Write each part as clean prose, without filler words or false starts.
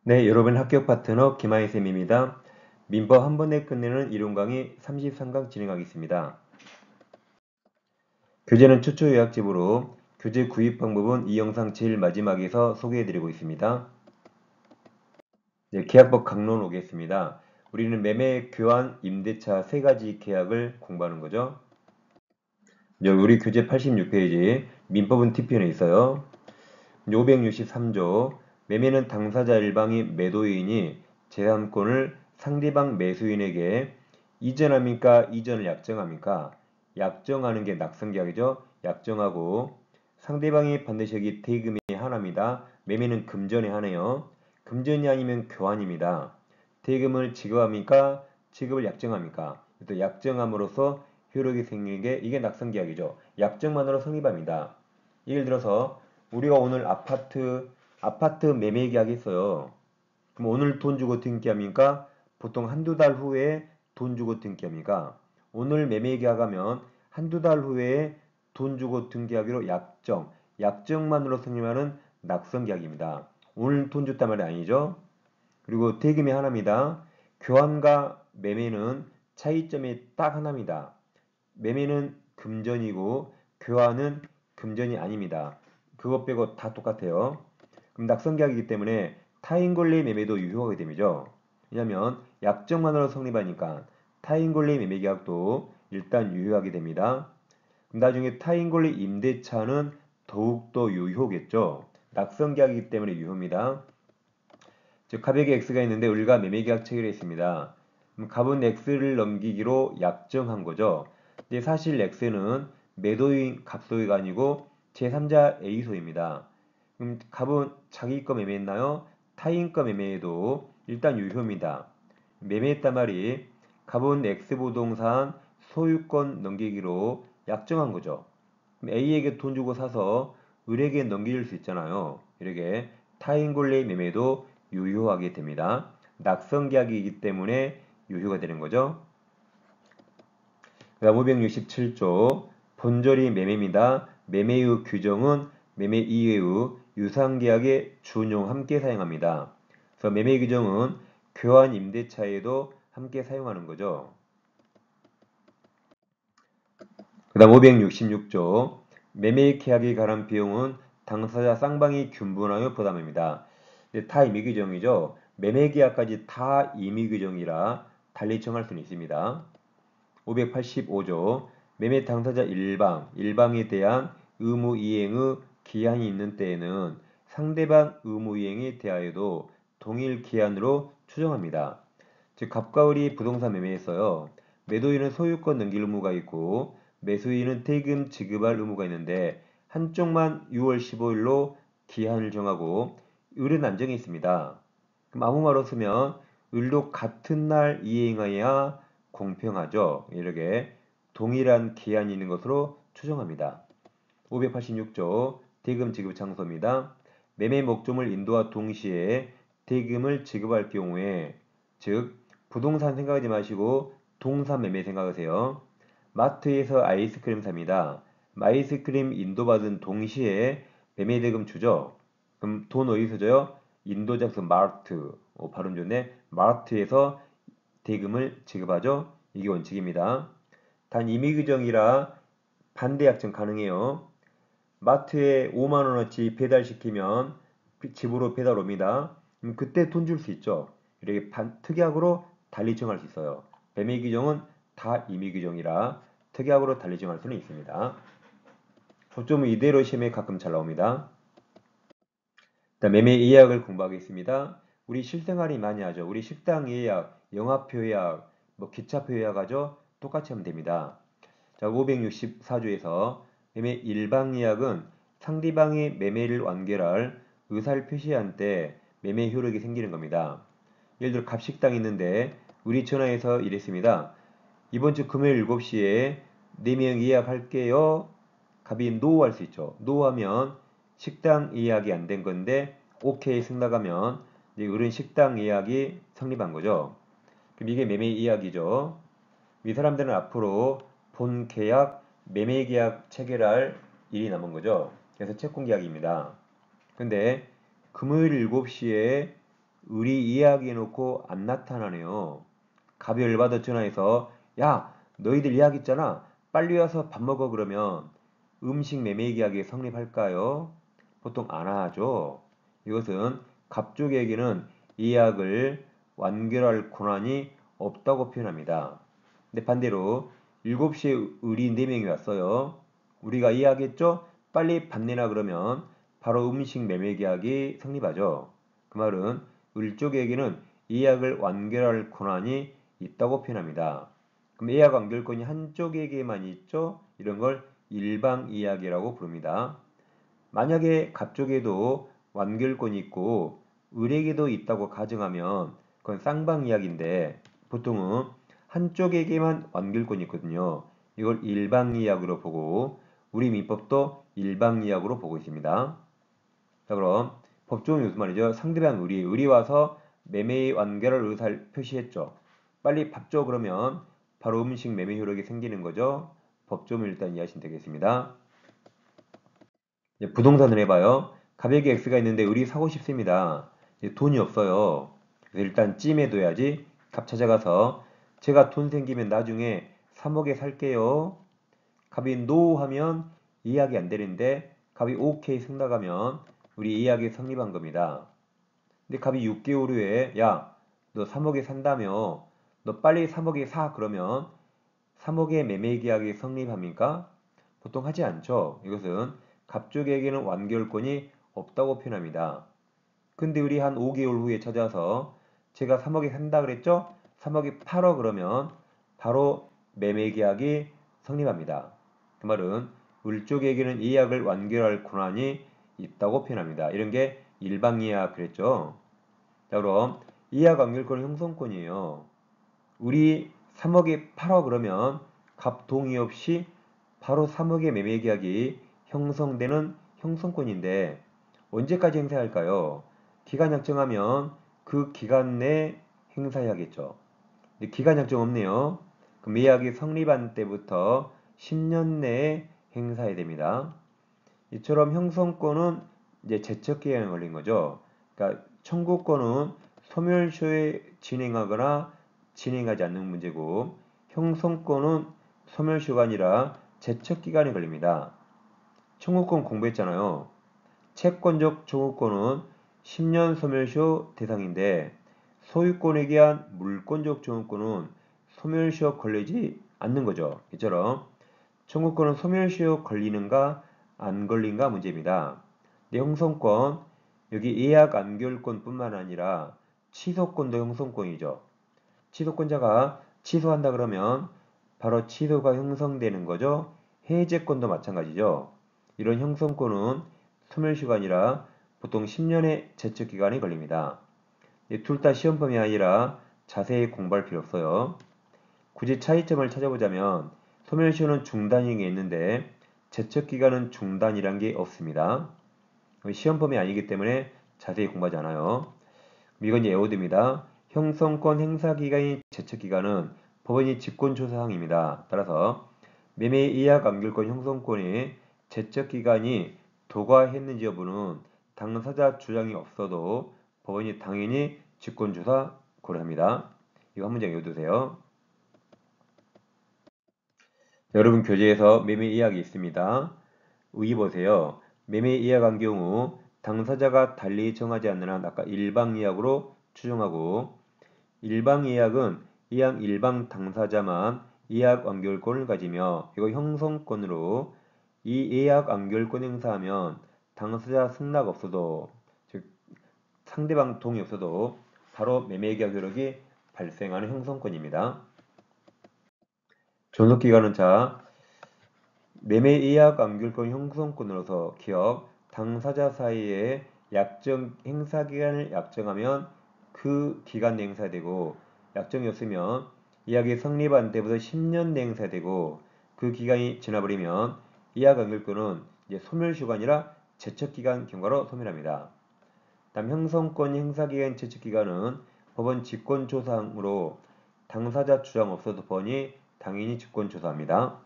네, 여러분 합격 파트너 김하희 쌤입니다. 민법 한 번에 끝내는 이론 강의 33강 진행하겠습니다. 교재는 최초 요약집으로 교재 구입 방법은 이 영상 제일 마지막에서 소개해드리고 있습니다. 네, 계약법 강론 오겠습니다. 우리는 매매, 교환, 임대차 세 가지 계약을 공부하는 거죠. 우리 교재 86페이지 민법은 T편에 있어요. 563조 매매는 당사자 일방이 매도인이 제한권을 상대방 매수인에게 이전합니까? 이전을 약정합니까? 약정하는 게 낙성계약이죠. 약정하고 상대방이 반드시 여기 대금이 하나입니다. 매매는 금전이 하네요. 금전이 아니면 교환입니다. 대금을 지급합니까? 지급을 약정합니까? 또 약정함으로써 효력이 생기는 게 이게 낙성계약이죠. 약정만으로 성립합니다. 예를 들어서 우리가 오늘 아파트 매매 계약했어요. 그럼 오늘 돈 주고 등기합니까? 보통 한두 달 후에 돈 주고 등기합니까? 오늘 매매 계약하면 한두 달 후에 돈 주고 등기하기로 약정만으로 성립하는 낙성 계약입니다. 오늘 돈 줬단 말이 아니죠? 그리고 대금이 하나입니다. 교환과 매매는 차이점이 딱 하나입니다. 매매는 금전이고 교환은 금전이 아닙니다. 그것 빼고 다 똑같아요. 그럼 낙성계약이기 때문에 타인 권리 매매도 유효하게 됩니다. 왜냐하면 약정만으로 성립하니까 타인 권리 매매 계약도 일단 유효하게 됩니다. 그럼 나중에 타인 권리 임대차는 더욱더 유효겠죠. 낙성계약이기 때문에 유효입니다. 즉 갑에게 X가 있는데 우리가 매매계약 체결했습니다. 그럼 갑은 X를 넘기기로 약정한 거죠. 근데 사실 X는 매도인 갑소유가 아니고 제3자 A소입니다. 그럼 갑은 자기 거 매매했나요? 타인 거 매매해도 일단 유효입니다. 매매했단 말이 갑은 X부동산 소유권 넘기기로 약정한 거죠. 그럼 A에게 돈 주고 사서 을에게 넘길 수 있잖아요. 이렇게 타인 권리 매매도 유효하게 됩니다. 낙성계약이기 때문에 유효가 되는 거죠. 그다음 567조 본절이 매매입니다. 매매의 규정은 매매 이외의 유상계약에 준용 함께 사용합니다. 그래서 매매 규정은 교환 임대차에도 함께 사용하는 거죠. 그 다음 566조 매매 계약에 관한 비용은 당사자 쌍방이 균분하여 부담합니다. 다 임의 규정이죠. 매매 계약까지 다 임의 규정이라 달리 정할 수는 있습니다. 585조 매매 당사자 일방에 대한 의무 이행의 기한이 있는 때에는 상대방 의무 이행에 대하여도 동일 기한으로 추정합니다. 즉 갑과 을이 부동산 매매했어요. 매도인은 소유권 넘길 의무가 있고 매수인은 대금 지급할 의무가 있는데 한쪽만 6월 15일로 기한을 정하고 을은 안 정해 있습니다. 그럼 아무 말 없으면 을도 같은 날 이행해야 공평하죠. 이렇게 동일한 기한이 있는 것으로 추정합니다. 586조 대금 지급 장소입니다. 매매 목적물 인도와 동시에 대금을 지급할 경우에 즉 부동산 생각하지 마시고 동산 매매 생각하세요. 마트에서 아이스크림 삽니다. 아이스크림 인도받은 동시에 매매 대금 주죠. 그럼 돈 어디서 줘요? 인도 장소 마트. 발음 좋네. 마트에서 대금을 지급하죠. 이게 원칙입니다. 단 임의 규정이라 반대 약정 가능해요. 마트에 5만원어치 배달시키면 집으로 배달 옵니다. 그때 돈 줄 수 있죠. 이렇게 특약으로 달리 정할 수 있어요. 매매 규정은 다 임의 규정이라 특약으로 달리 정할 수는 있습니다. 초점은 이대로 시험에 가끔 잘 나옵니다. 매매 예약을 공부하겠습니다. 우리 실생활이 많이 하죠. 우리 식당 예약, 영화표 예약, 기차표 예약하죠. 똑같이 하면 됩니다. 자, 564조에서 매매 일방 예약은 상대방이 매매를 완결할 의사를 표시한 때 매매 효력이 생기는 겁니다. 예를 들어 갑식당 있는데 우리 전화해서 이랬습니다. 이번 주 금요일 7시에 4명 예약할게요. 갑이 노 할 수 있죠. 노 하면 식당 예약이 안 된 건데 오케이 승낙하면 이제 을은 식당 예약이 성립한 거죠. 그럼 이게 매매 예약이죠. 이 사람들은 앞으로 본 계약, 매매 계약 체결할 일이 남은 거죠. 그래서 채권 계약입니다. 근데 금요일 7시에 의리 이야기해놓고 안 나타나네요. 갑이 열받아 전화해서 야, 너희들 예약했잖아. 빨리 와서 밥 먹어 그러면 음식 매매 계약이 성립할까요? 보통 안 하죠. 이것은 갑 쪽에게는 이 예약을 완결할 권한이 없다고 표현합니다. 근데 반대로 7시에 의리 4명이 왔어요. 우리가 예약했죠? 빨리 밥 내놔 그러면 바로 음식 매매 계약이 성립하죠. 그 말은 을 쪽에게는 이 예약을 완결할 권한이 있다고 표현합니다. 그럼 예약 완결권이 한쪽에게만 있죠? 이런 걸 일방 이야기라고 부릅니다. 만약에 갑쪽에도 완결권이 있고 을에게도 있다고 가정하면 그건 쌍방 이야기인데 보통은 한쪽에게만 완결권이 있거든요. 이걸 일방 이야기로 보고 우리 민법도 일방 이야기로 보고 있습니다. 자 그럼 법조문이 무슨 말이죠? 상대방 의리 와서 매매의 완결할 의사를 표시했죠. 빨리 밥 줘 그러면 바로 음식 매매 효력이 생기는 거죠. 법조문 일단 이해하시면 되겠습니다. 부동산을 해봐요. 가격이 X가 있는데 의리 사고 싶습니다. 돈이 없어요. 그래서 일단 찜해둬야지. 갑 찾아가서 제가 돈 생기면 나중에 3억에 살게요. 갑이 NO 하면 이해하기 안 되는데 갑이 OK 승낙하면 우리 이해하기 성립한 겁니다. 근데 갑이 6개월 후에 야, 너 3억에 산다며 너 빨리 3억에 사 그러면 3억의 매매 계약이 성립합니까? 보통 하지 않죠. 이것은 갑쪽에게는 완결권이 없다고 표현합니다. 근데 우리 한 5개월 후에 찾아서 제가 3억에 산다 그랬죠? 3억에 팔어 그러면 바로 매매 계약이 성립합니다. 그 말은 을 쪽에게는 이 계약을 완결할 권한이 있다고 표현합니다. 이런 게 일방이약 그랬죠. 자 그럼 이약 완결권은 형성권이에요. 우리 3억에 팔어 그러면 갑 동의 없이 바로 3억의 매매 계약이 형성되는 형성권인데 언제까지 행사할까요? 기간 약정하면 그 기간 내 행사해야겠죠. 근데 기간 약정 없네요. 그럼 계약이 성립한 때부터 10년 내에 행사해야 됩니다. 이처럼 형성권은 이제 제척 기간이 걸린 거죠. 그러니까 청구권은 소멸시효에 진행하거나 진행하지 않는 문제고 형성권은 소멸시효가 아니라 제척 기간이 걸립니다. 청구권 공부했잖아요. 채권적 청구권은 10년 소멸시효 대상인데 소유권에 대한 물권적 청구권은 소멸시효 걸리지 않는 거죠. 이처럼 청구권은 소멸시효 걸리는가 안 걸린가 문제입니다. 내 형성권 여기 예약 안결권뿐만 아니라 취소권도 형성권이죠. 취소권자가 취소한다 그러면 바로 취소가 형성되는 거죠. 해제권도 마찬가지죠. 이런 형성권은 소멸시효가 아니라 보통 10년의 제척기간이 걸립니다. 둘 다 시험범위 아니라 자세히 공부할 필요 없어요. 굳이 차이점을 찾아보자면 소멸시효는 중단이 있는데 제척기간은 중단이란 게 없습니다. 시험범위 아니기 때문에 자세히 공부하지 않아요. 이건 예우드입니다. 형성권 행사기간이 제척기간은 법원이 직권조사항입니다. 따라서 매매 예약 완결권 형성권의 제척기간이 도과했는지 여부는 당사자 주장이 없어도 법원이 당연히 직권조사 고려합니다. 이거 한 문장 외워두세요. 여러분 교재에서 매매 예약이 있습니다. 의 보세요. 매매 예약한 경우 당사자가 달리 정하지 않는 한 아까 일방 예약으로 추정하고 일방 예약은 예약 일방 당사자만 예약 완결권을 가지며 이거 형성권으로 이 예약 완결권 행사하면 당사자 승낙 없어도 즉 상대방 동의 없어도 바로 매매 계약 효력이 발생하는 형성권입니다. 존속기간은 자 매매 예약 완결권 형성권으로서 기업 당사자 사이에 약정 행사 기간을 약정하면 그 기간 내 행사되고 약정이 없으면 예약이 성립한 때부터 10년 내 행사되고 그 기간이 지나버리면 예약 완결권은 이제 소멸시효가 아니라 제척기간 경과로 소멸합니다. 다음 형성권 행사기간 제척기간은 법원 직권조사항으로 당사자 주장 없어도 법원이 당연히 직권조사합니다.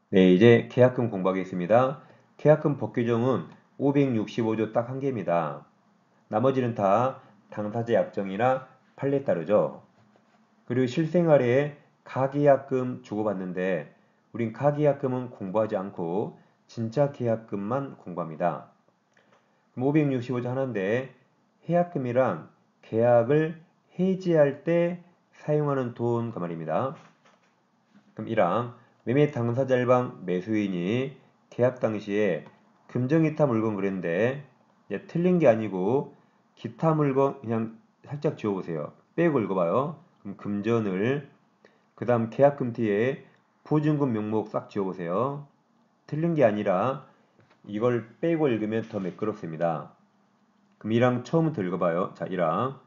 네, 이제 계약금 공부하겠습니다. 계약금 법 규정은 565조 딱 한 개입니다. 나머지는 다 당사자 약정이나 판례에 따르죠. 그리고 실생활에 가계약금 주고받는데 우린 가계약금은 공부하지 않고 진짜 계약금만 공부합니다. 565조 하나인데 해약금이란 계약을 해지할 때 사용하는 돈 그 말입니다. 그럼 1항 매매 당사자 일방 매수인이 계약 당시에 금전기타 물건 그랬는데 틀린 게 아니고 기타 물건 그냥 살짝 지워보세요. 빼고 읽어봐요. 그럼 금전을 그 다음 계약금 뒤에 보증금 명목 싹 지워보세요. 틀린 게 아니라 이걸 빼고 읽으면 더 매끄럽습니다. 그럼 1항 처음부터 읽어봐요. 자, 1항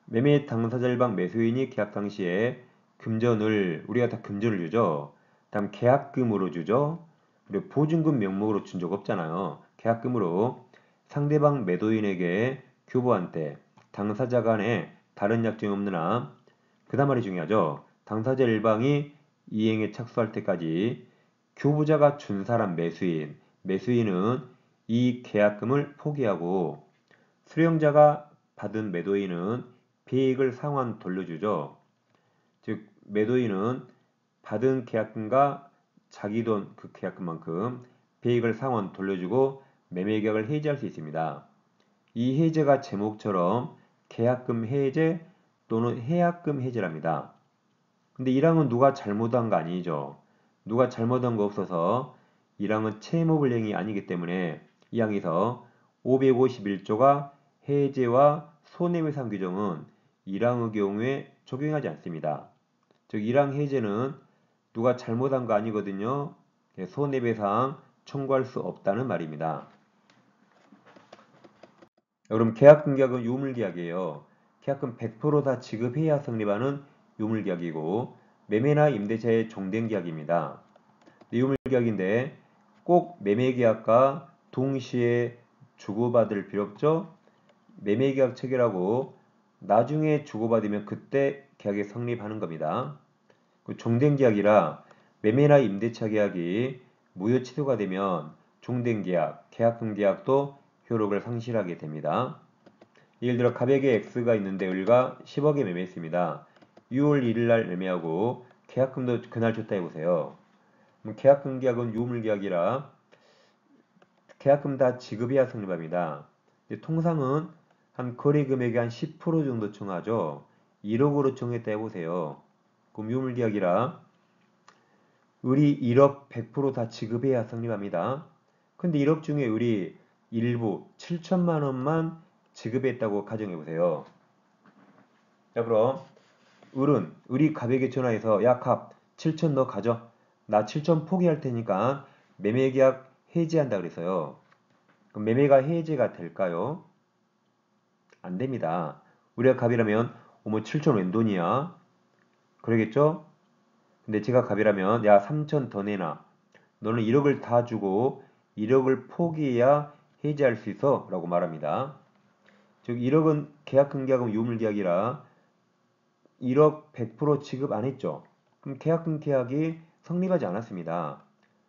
매매 당사자 일방 매수인이 계약 당시에 금전을 우리가 다 금전을 주죠. 다음 계약금으로 주죠. 그리고 보증금 명목으로 준 적 없잖아요. 계약금으로 상대방 매도인에게 교부한 때 당사자 간에 다른 약정이 없는 한 그 다음 말이 중요하죠. 당사자 일방이 이행에 착수할 때까지 교부자가 준 사람 매수인은 이 계약금을 포기하고 수령자가 받은 매도인은 배액을 상환 돌려주죠. 즉 매도인은 받은 계약금과 자기 돈 그 계약금만큼 배액을 상환 돌려주고 매매계약을 해지할 수 있습니다. 이 해제가 제목처럼 계약금 해제 또는 해약금 해제랍니다. 근데 1항은 누가 잘못한 거 아니죠. 누가 잘못한 거 없어서 1항은 채무불이행이 아니기 때문에 2항에서 551조가 해제와 손해배상 규정은 1항의 경우에 적용하지 않습니다. 즉 1항 해제는 누가 잘못한 거 아니거든요. 손해배상 청구할 수 없다는 말입니다. 그럼 계약금계약은 유물계약이에요. 계약금 100% 다 지급해야 성립하는 유물계약이고 매매나 임대차의 종된 계약입니다. 유물계약인데 꼭 매매계약과 동시에 주고받을 필요 없죠. 매매계약 체결하고 나중에 주고받으면 그때 계약이 성립하는 겁니다. 종된 계약이라 매매나 임대차 계약이 무효 취소가 되면 종된 계약, 계약금 계약도 효력을 상실하게 됩니다. 예를 들어 갑액의 X가 있는데 을가 10억에 매매했습니다. 6월 1일 날 매매하고 계약금도 그날 줬다 해보세요. 계약금 계약은 유물계약이라 계약금 다 지급해야 성립합니다. 통상은 한 거래 금액의 한 10% 정도 청하죠. 1억으로 청했다 해보세요. 그럼 유물계약이라 을이 1억 100% 다 지급해야 성립합니다. 근데 1억 중에 을이 일부 7천만 원만 지급했다고 가정해보세요. 자 그럼 을이 갑에게 전화해서 야 갑 7천 너 가져. 나 7천 포기할 테니까 매매계약 해지한다 그랬어요. 그럼 매매가 해지가 될까요? 안 됩니다. 우리가 갑이라면 어머 7천 웬 돈이야? 그러겠죠? 근데 제가 갑이라면 야 3천 더 내놔. 너는 1억을 다 주고 1억을 포기해야 해지할 수 있어 라고 말합니다. 즉 1억은 계약금계약은 유물계약이라 1억 100% 지급 안 했죠. 그럼 계약금 계약이 성립하지 않았습니다.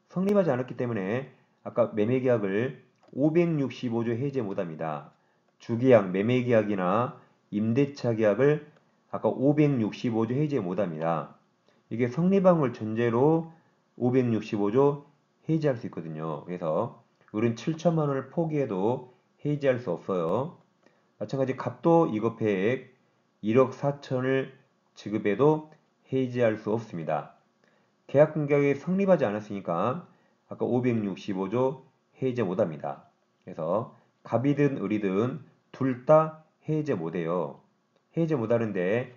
성립하지 않았기 때문에 아까 매매계약을 565조 해제 못합니다. 주계약, 매매계약이나 임대차 계약을 아까 565조 해제 못합니다. 이게 성립한 걸 전제로 565조 해지할 수 있거든요. 그래서 을은 7천만 원을 포기해도 해지할 수 없어요. 마찬가지 갑도 이급회액 1억 4천을 지급해도 해지할 수 없습니다. 계약금 계약이 성립하지 않았으니까 아까 565조 해제 못합니다. 그래서 갑이든 을이든 둘 다 해제 못해요. 해제 못하는데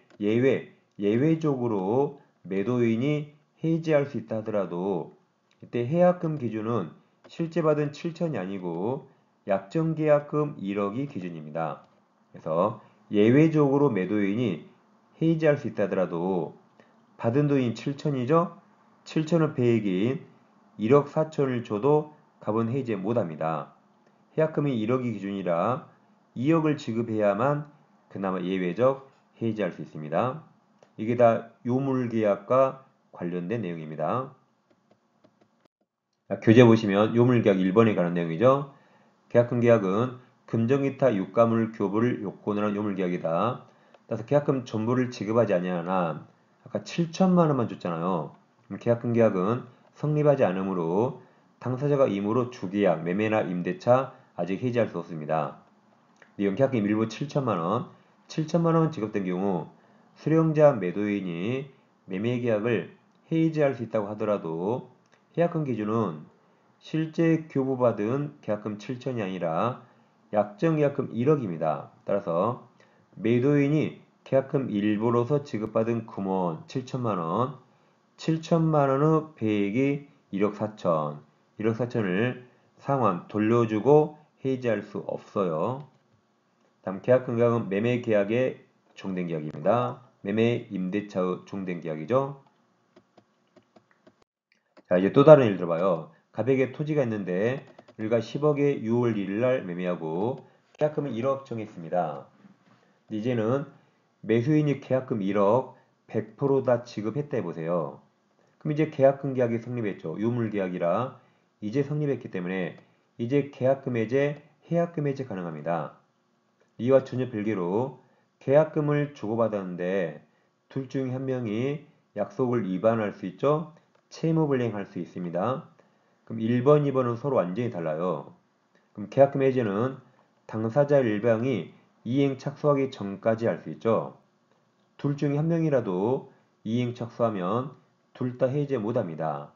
예외적으로 매도인이 해지할 수 있다 하더라도 이때 해약금 기준은 실제 받은 7천이 아니고 약정계약금 1억이 기준입니다. 그래서 예외적으로 매도인이 해지할 수 있다 하더라도 받은 돈이 7천이죠? 7천의 배액인 1억 4천을 줘도 갑은 해지 못합니다. 해약금이 1억이 기준이라 2억을 지급해야만 그나마 예외적 해지할 수 있습니다. 이게 다 요물계약과 관련된 내용입니다. 교재 보시면 요물계약 1번에 관한 내용이죠. 계약금 계약은 금전기타 유가물 교부를 요건을 한 요물계약이다. 따라서 계약금 전부를 지급하지 아니하나 아까 7천만 원만 줬잖아요. 그럼 계약금 계약은 성립하지 않으므로 당사자가 임으로 주계약, 매매나 임대차 아직 해지할 수 없습니다. 이건 계약금 일부 7천만 원, 7천만 원 지급된 경우 수령자 매도인이 매매계약을 해지할 수 있다고 하더라도 계약금 기준은 실제 교부받은 계약금 7천이 아니라 약정계약금 1억입니다. 따라서 매도인이 계약금 일부로서 지급받은 금원 7천만 원, 7천만 원의 배액이 1억 4천, 1억 4천을 상환 돌려주고 해지할 수 없어요. 다음 계약금 계약은 매매 계약의 종된 계약입니다. 매매 임대차의 종된 계약이죠. 자, 이제 또 다른 예를 들어봐요. 갑에게 토지가 있는데 우리가 10억에 6월 1일 날 매매하고 계약금은 1억 정했습니다. 이제는 매수인이 계약금 1억 100%다 지급했다 해보세요. 그럼 이제 계약금 계약이 성립했죠. 유물계약이라 이제 성립했기 때문에 이제 계약금 해제, 해약금 해제 가능합니다. 이와 전혀 별개로 계약금을 주고받았는데 둘 중 한 명이 약속을 위반할 수 있죠. 채무불이행할 수 있습니다. 그럼 1번, 2번은 서로 완전히 달라요. 그럼 계약금 해제는 당사자 일방이 이행 착수하기 전까지 할 수 있죠. 둘 중에 한 명이라도 이행 착수하면 둘 다 해제 못합니다.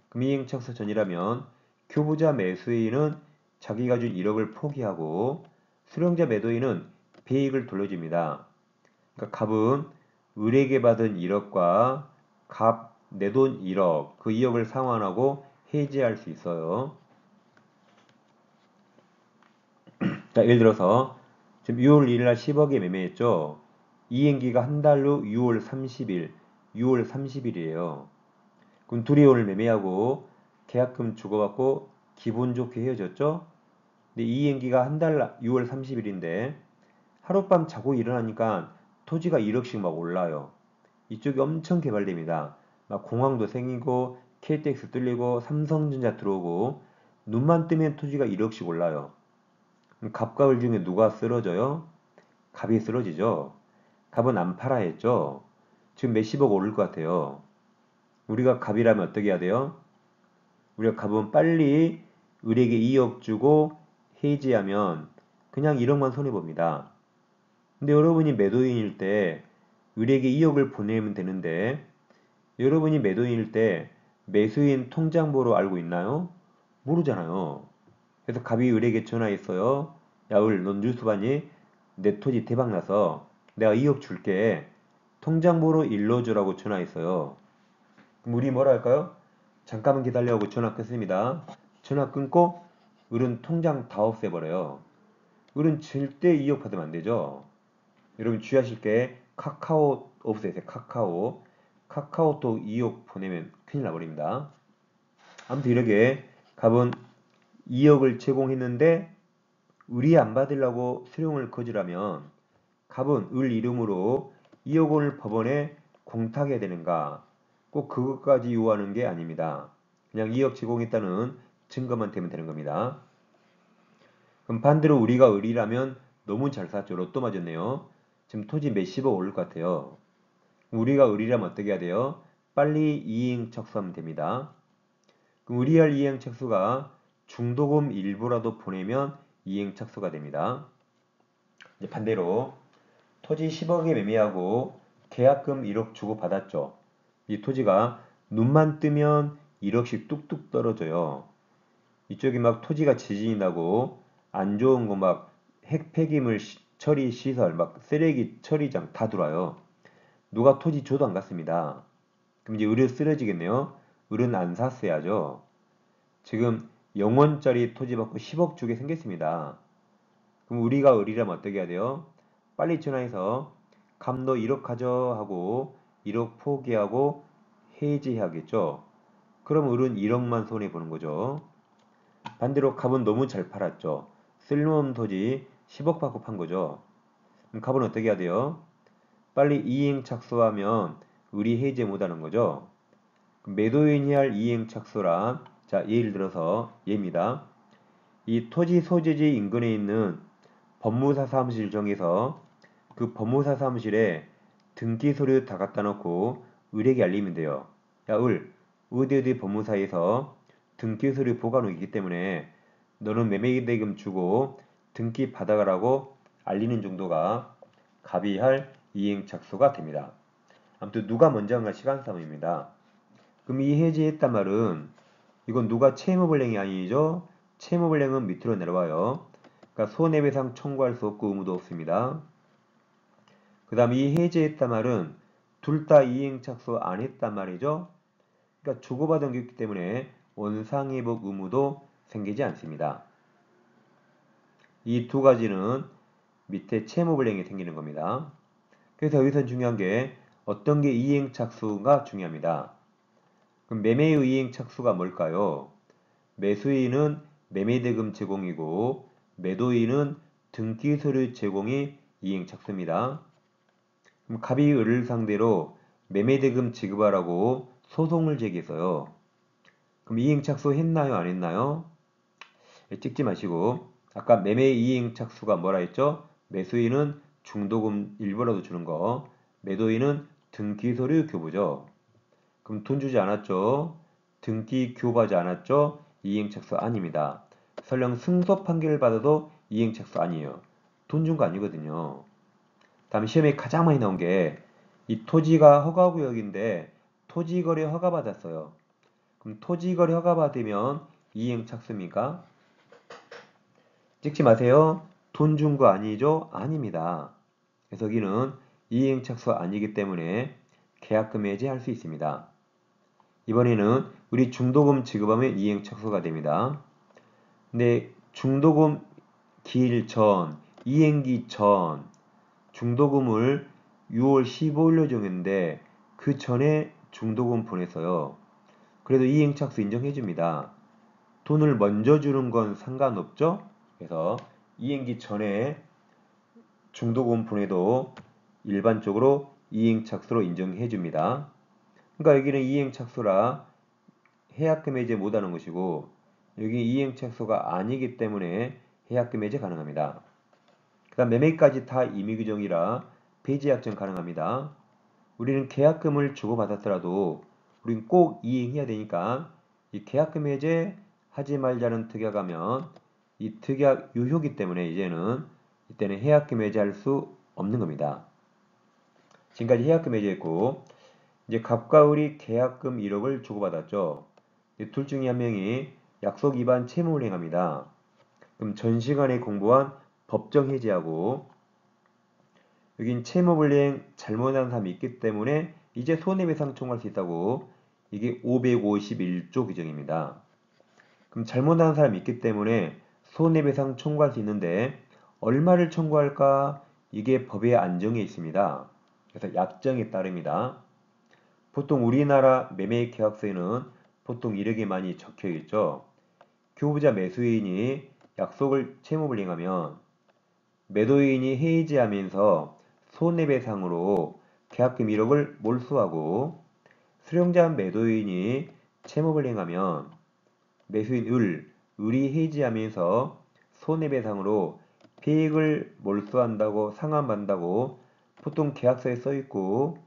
그럼 이행 착수 전이라면 교부자 매수인은 자기가 준 1억을 포기하고 수령자 매도인은 배액을 돌려줍니다. 그러니까 갑은 을에게 받은 1억과 갑 내 돈 1억, 그 2억을 상환하고 해지할 수 있어요. 자, 예를 들어서 지금 6월 1일 날 10억에 매매했죠. 이행기가 한 달 후 6월 30일, 6월 30일이에요. 그럼 둘이 오늘 매매하고 계약금 주고받고 기분 좋게 헤어졌죠. 근데 이행기가 한 달 6월 30일인데 하룻밤 자고 일어나니까 토지가 1억씩 막 올라요. 이쪽이 엄청 개발됩니다. 막 공항도 생기고 KTX 뚫리고 삼성전자 들어오고 눈만 뜨면 토지가 1억씩 올라요. 그럼 갑과 을 중에 누가 쓰러져요? 갑이 쓰러지죠. 갑은 안 팔아 했죠. 지금 몇십억 오를 것 같아요. 우리가 갑이라면 어떻게 해야 돼요? 우리가 갑은 빨리 을에게 2억 주고 해지하면 그냥 1억만 손해봅니다. 근데 여러분이 매도인일 때 을에게 2억을 보내면 되는데 여러분이 매도인일 때 매수인 통장번호 알고 있나요? 모르잖아요. 그래서 갑이 을에게 전화했어요. 야, 을, 넌 뉴스 봤니? 내 토지 대박나서 내가 2억 줄게. 통장번호 일러주라고 전화했어요. 그럼 우리 뭐라 할까요? 잠깐만 기다려고 전화 끊습니다. 전화 끊고 을은 통장 다 없애버려요. 을은 절대 2억 받으면 안 되죠. 여러분 주의하실 게 카카오 없애세요. 카카오톡 2억 보내면 큰일 나버립니다. 아무튼 이렇게 갑은 2억을 제공했는데 을이 안 받으려고 수령을 거절하면 갑은 을 이름으로 2억 원을 법원에 공탁해야 되는가? 꼭 그것까지 요구하는 게 아닙니다. 그냥 2억 제공했다는 증거만 되면 되는 겁니다. 그럼 반대로 우리가 을이라면 너무 잘 샀죠. 로또 맞았네요. 지금 토지 몇십억 오를 것 같아요. 우리가 을이라면 어떻게 해야 돼요? 빨리 이행 착수하면 됩니다. 그럼 의리할 이행 착수가 중도금 일부라도 보내면 이행 착수가 됩니다. 이제 반대로 토지 10억에 매매하고 계약금 1억 주고 받았죠. 이 토지가 눈만 뜨면 1억씩 뚝뚝 떨어져요. 이쪽이 막 토지가 지진이 나고 안 좋은 거 막 핵폐기물 처리 시설, 막 쓰레기 처리장 다 들어와요. 누가 토지 줘도 안 갔습니다. 그럼 이제 을은 쓰러지겠네요. 을은 안 샀어야죠. 지금 0원짜리 토지 받고 10억 주게 생겼습니다. 그럼 우리가 을이라면 어떻게 해야 돼요? 빨리 전화해서 갑 너 1억 가져 하고 1억 포기하고 해지해야겠죠. 그럼 을은 1억만 손해보는 거죠. 반대로 갑은 너무 잘 팔았죠. 쓸모없는 토지 10억 받고 판 거죠. 그럼 갑은 어떻게 해야 돼요? 빨리 이행 착수하면 을이 해지 못하는 거죠. 매도인이 할 이행 착수란 자 예를 들어서 예입니다. 이 토지 소재지 인근에 있는 법무사 사무실 정해서 그 법무사 사무실에 등기 서류 다 갖다 놓고 을에게 알리면 돼요. 야, 을, 어디 어디 법무사에서 등기 서류 보관하고 있기 때문에 너는 매매대금 주고 등기 받아가라고 알리는 정도가 갑이할 이행착수가 됩니다. 아무튼 누가 먼저 한가 시간 싸움입니다. 그럼 이 해지했단 말은 이건 누가 채무불이행이 아니죠? 채무불이행은 밑으로 내려와요. 그러니까 손해배상 청구할 수 없고 의무도 없습니다. 그 다음 이 해지했단 말은 둘 다 이행착수 안 했단 말이죠. 그러니까 주고받은 게 있기 때문에 원상회복 의무도 생기지 않습니다. 이 두 가지는 밑에 채무불이행이 생기는 겁니다. 그래서 여기서 중요한 게 어떤 게 이행착수가 중요합니다. 그럼 매매의 이행착수가 뭘까요? 매수인은 매매대금 제공이고 매도인은 등기서류 제공이 이행착수입니다. 그럼 갑이 을을 상대로 매매대금 지급하라고 소송을 제기했어요. 그럼 이행착수 했나요? 안 했나요? 찍지 마시고 아까 매매 이행착수가 뭐라 했죠? 매수인은 중도금 일부라도 주는 거, 매도인은 등기서류 교부죠. 그럼 돈 주지 않았죠? 등기 교부하지 않았죠? 이행착수 아닙니다. 설령 승소 판결을 받아도 이행착수 아니에요. 돈 준 거 아니거든요. 다음 시험에 가장 많이 나온 게 이 토지가 허가구역인데 토지거래 허가 받았어요. 그럼 토지거래 허가 받으면 이행착수입니까? 찍지 마세요. 돈 준 거 아니죠? 아닙니다. 그래서 여기는 이행착수 아니기 때문에 계약금 해지할 수 있습니다. 이번에는 우리 중도금 지급하면 이행착수가 됩니다. 근데 중도금 기일 전, 이행기 전 중도금을 6월 15일로 정했는데 그 전에 중도금 보냈어요. 그래도 이행착수 인정해줍니다. 돈을 먼저 주는 건 상관없죠? 그래서 이행기 전에 중도금 보내도 일반적으로 이행착수로 인정해줍니다. 그러니까 여기는 이행착수라 해약금 해제 못하는 것이고 여기 이행착수가 아니기 때문에 해약금 해제 가능합니다. 그 다음 매매까지 다 임의규정이라 폐지약정 가능합니다. 우리는 계약금을 주고받았더라도 우리는 꼭 이행해야 되니까 이 계약금 해제 하지 말자는 특약하면 이 특약 유효기 때문에 이때는 해약금 해제할 수 없는 겁니다. 지금까지 해약금 해제했고 이제 갑과 을이 계약금 1억을 주고받았죠. 둘 중에 한 명이 약속 위반 채무를 행합니다. 그럼 전 시간에 공부한 법정 해지하고 여긴 채무불이행 잘못한 사람이 있기 때문에 이제 손해배상 청구할 수 있다고 이게 551조 규정입니다. 그럼 잘못한 사람이 있기 때문에 손해배상 청구할 수 있는데 얼마를 청구할까? 이게 법의 안정에 있습니다. 그래서 약정에 따릅니다. 보통 우리나라 매매 계약서에는 보통 이렇게 많이 적혀 있죠. 교부자 매수인이 약속을 채무불이행하면 매도인이 해지하면서 손해배상으로 계약금 1억을 몰수하고 수령자 매도인이 채무불이행하면 매수인 을이 해지하면서 손해배상으로 피익을 몰수한다고 상환받는다고 보통 계약서에 써있고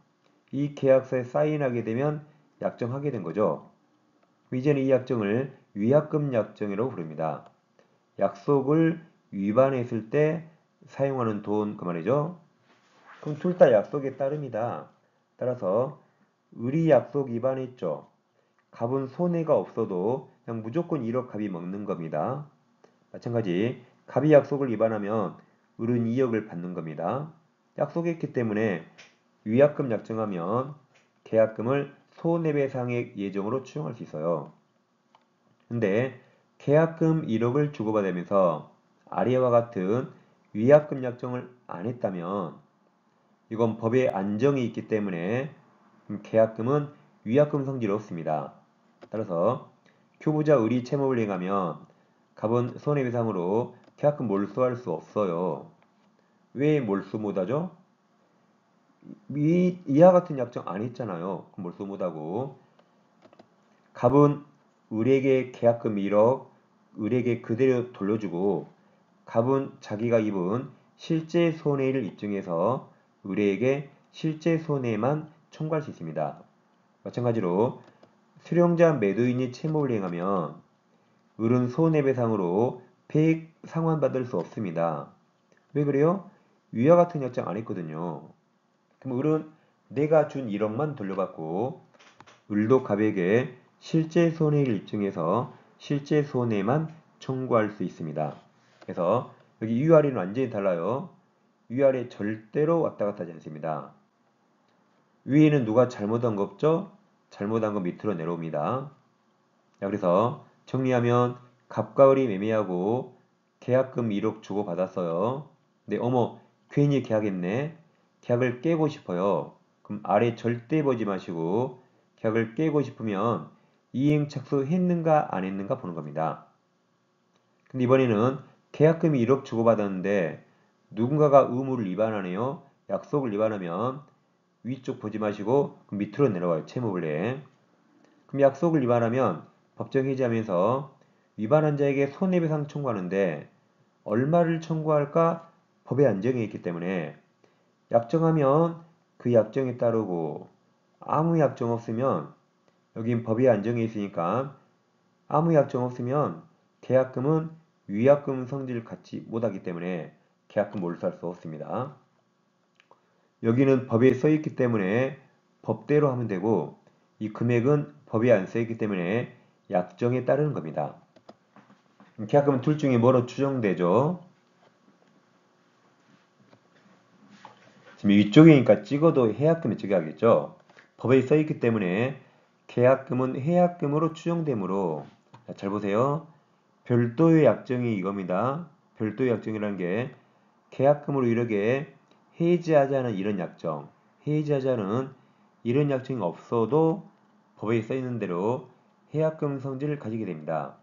이 계약서에 사인하게 되면 약정하게 된 거죠. 이제는 이 약정을 위약금 약정이라고 부릅니다. 약속을 위반했을 때 사용하는 돈 그 말이죠. 그럼 둘 다 약속에 따릅니다. 따라서 을이 약속 위반했죠. 갑은 손해가 없어도 그냥 무조건 1억 갑이 먹는 겁니다. 마찬가지 갑이 약속을 위반하면 을은 2억을 받는 겁니다. 약속했기 때문에 위약금 약정하면 계약금을 손해배상액 예정으로 추정할 수 있어요. 근데 계약금 1억을 주고받으면서 아래와 같은 위약금 약정을 안 했다면 이건 법에 안정이 있기 때문에 계약금은 위약금 성질이 없습니다. 따라서 교부자 을이 채무를 행하면 갑은 손해배상으로 계약금 몰수할 수 없어요. 왜 몰수 못하죠? 이와 같은 약정 안 했잖아요. 몰수 못하고 갑은 을에게 계약금 1억 을에게 그대로 돌려주고 갑은 자기가 입은 실제 손해를 입증해서 의뢰에게 실제 손해만 청구할 수 있습니다. 마찬가지로 수령자 매도인이 채무를 행하면 을은 손해배상으로 폐익 상환받을 수 없습니다. 왜 그래요? 위와 같은 약정 안 했거든요. 그럼 을은 내가 준 1억만 돌려받고 을도 갑에게 실제 손해를 입증해서 실제 손해만 청구할 수 있습니다. 그래서 여기 위아래는 완전히 달라요. 위아래 절대로 왔다 갔다 하지 않습니다. 위에는 누가 잘못한 거 없죠? 잘못한 거 밑으로 내려옵니다. 자, 그래서 정리하면 갑과 을이 매매하고 계약금 1억 주고 받았어요. 근데 어머 괜히 계약했네. 계약을 깨고 싶어요. 그럼 아래 절대 보지 마시고 계약을 깨고 싶으면 이행 착수했는가 안 했는가 보는 겁니다. 근데 이번에는 계약금이 1억 주고 받았는데 누군가가 의무를 위반하네요. 약속을 위반하면 위쪽 보지 마시고 밑으로 내려와요. 채무불이행. 그럼 약속을 위반하면 법정 해지하면서 위반한 자에게 손해배상 청구하는데 얼마를 청구할까 법에 안정해 있기 때문에 약정하면 그 약정에 따르고 아무 약정 없으면 여긴 법에 안정해 있으니까 아무 약정 없으면 계약금은 위약금 성질을 갖지 못하기 때문에 계약금 몰수할 수 없습니다. 여기는 법에 써 있기 때문에 법대로 하면 되고 이 금액은 법에 안 써 있기 때문에 약정에 따르는 겁니다. 계약금은 둘 중에 뭐로 추정되죠? 지금 위쪽이니까 찍어도 해약금에 찍어야겠죠? 법에 써 있기 때문에 계약금은 해약금으로 추정되므로 잘 보세요. 별도의 약정이 이겁니다. 별도의 약정이라는 게 계약금으로 이렇게 해지하자는 이런 약정, 해지하자는 이런 약정이 없어도 법에 써 있는 대로 해약금 성질을 가지게 됩니다.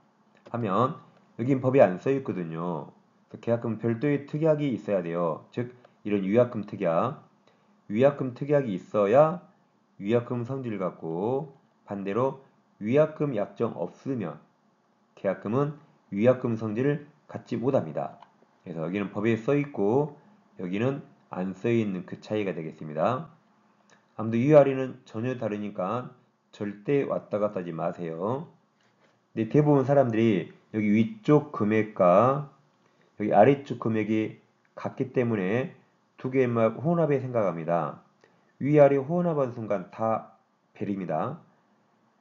하면 여긴 법에 안 써 있거든요. 계약금 별도의 특약이 있어야 돼요. 즉 이런 위약금 특약, 위약금 특약이 있어야 위약금 성질을 갖고 반대로 위약금 약정 없으면 계약금은 위약금 성질을 갖지 못합니다. 그래서 여기는 법에 써 있고 여기는 안 써 있는 그 차이가 되겠습니다. 아무튼 위아래는 전혀 다르니까 절대 왔다 갔다 하지 마세요. 근데 대부분 사람들이 여기 위쪽 금액과 여기 아래쪽 금액이 같기 때문에 두 개의 혼합에 생각합니다. 위아래 혼합한 순간 다 벨입니다.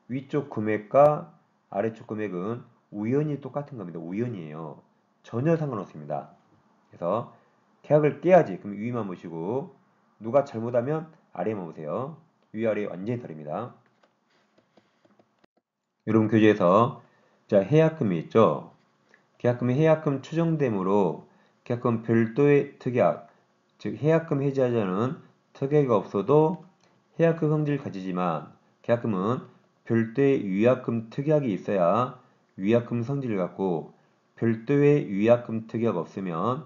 위쪽 금액과 아래쪽 금액은 우연히 똑같은 겁니다. 우연이에요. 전혀 상관없습니다. 그래서 계약을 깨야지. 그럼 위만 보시고 누가 잘못하면 아래만 보세요. 위아래 완전히 다릅니다. 여러분 교재에서 자 해약금이 있죠. 계약금이 해약금 추정되므로 계약금 별도의 특약, 즉 해약금 해지하자는 특약이 없어도 해약금 성질을 가지지만 계약금은 별도의 위약금 특약이 있어야 위약금 성질을 갖고 별도의 위약금 특약 없으면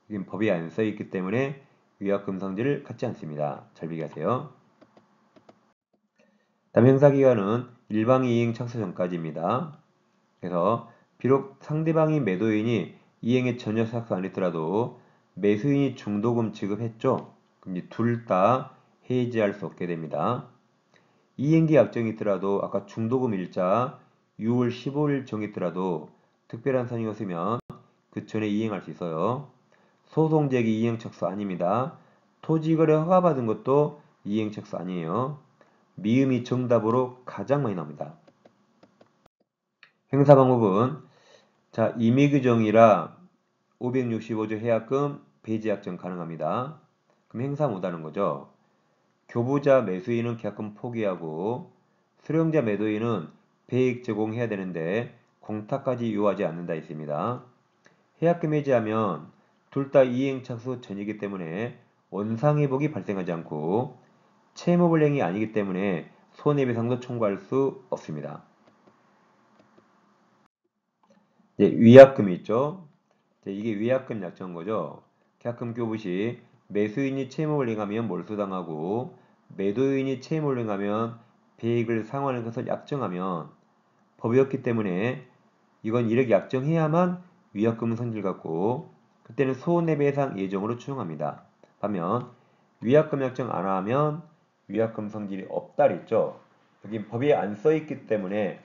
이건 법에 안 써 있기 때문에 위약금 성질을 갖지 않습니다. 잘 비교하세요. 다음 행사기간은 일방이행 착수 전까지입니다. 그래서 비록 상대방이 매도인이 이행에 전혀 착수 안 했더라도 매수인이 중도금 지급했죠. 그럼 둘 다 해지할 수 없게 됩니다. 이행기 약정이 있더라도 아까 중도금 일자 6월 15일 정했더라도 특별한 사정이었으면 그 전에 이행할 수 있어요. 소송제기 이행 착수 아닙니다. 토지거래 허가받은 것도 이행 착수 아니에요. 미음이 정답으로 가장 많이 나옵니다. 행사 방법은 자 임의규정이라 565조 해약금 배제 약정 가능합니다. 그럼 행사 못하는 거죠. 교부자 매수인은 계약금 포기하고 수령자 매도인은 배액 제공해야 되는데 공탁까지 요하지 않는다 있습니다. 해약금 해지하면 둘 다 이행 착수 전이기 때문에 원상회복이 발생하지 않고 채무불이행이 아니기 때문에 손해배상도 청구할 수 없습니다. 위약금이 있죠. 이게 위약금 약정인 거죠. 계약금 교부 시 매수인이 채무를 행하면 몰수당하고 매도인이 채무를 행하면 배액을 상환한 것을 약정하면 법이었기 때문에 이건 이렇게 약정해야만 위약금 성질 갖고 그때는 손해배상 예정으로 추정합니다. 반면 위약금 약정 안 하면 위약금 성질이 없다 그랬죠. 여기 법에 안 써 있기 때문에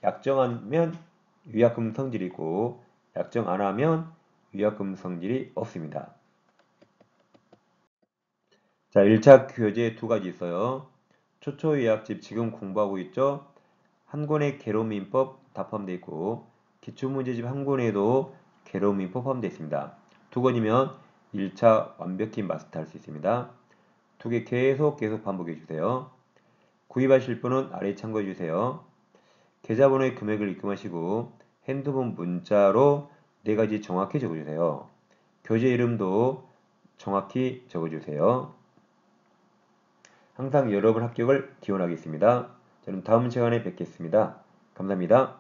약정하면 위약금 성질이 있고 약정 안 하면 위약금 성질이 없습니다. 자, 1차 교재 두 가지 있어요. 초초요약집 지금 공부하고 있죠? 한 권에 개론민법 다 포함되어 있고 기출문제집 한 권에도 개론민법 포함되어 있습니다. 두 권이면 1차 완벽히 마스터할 수 있습니다. 두 개 계속 반복해 주세요. 구입하실 분은 아래 참고해 주세요. 계좌번호의 금액을 입금하시고 핸드폰 문자로 네 가지 정확히 적어주세요. 교재 이름도 정확히 적어주세요. 항상 여러분 합격을 기원하겠습니다. 저는 다음 시간에 뵙겠습니다. 감사합니다.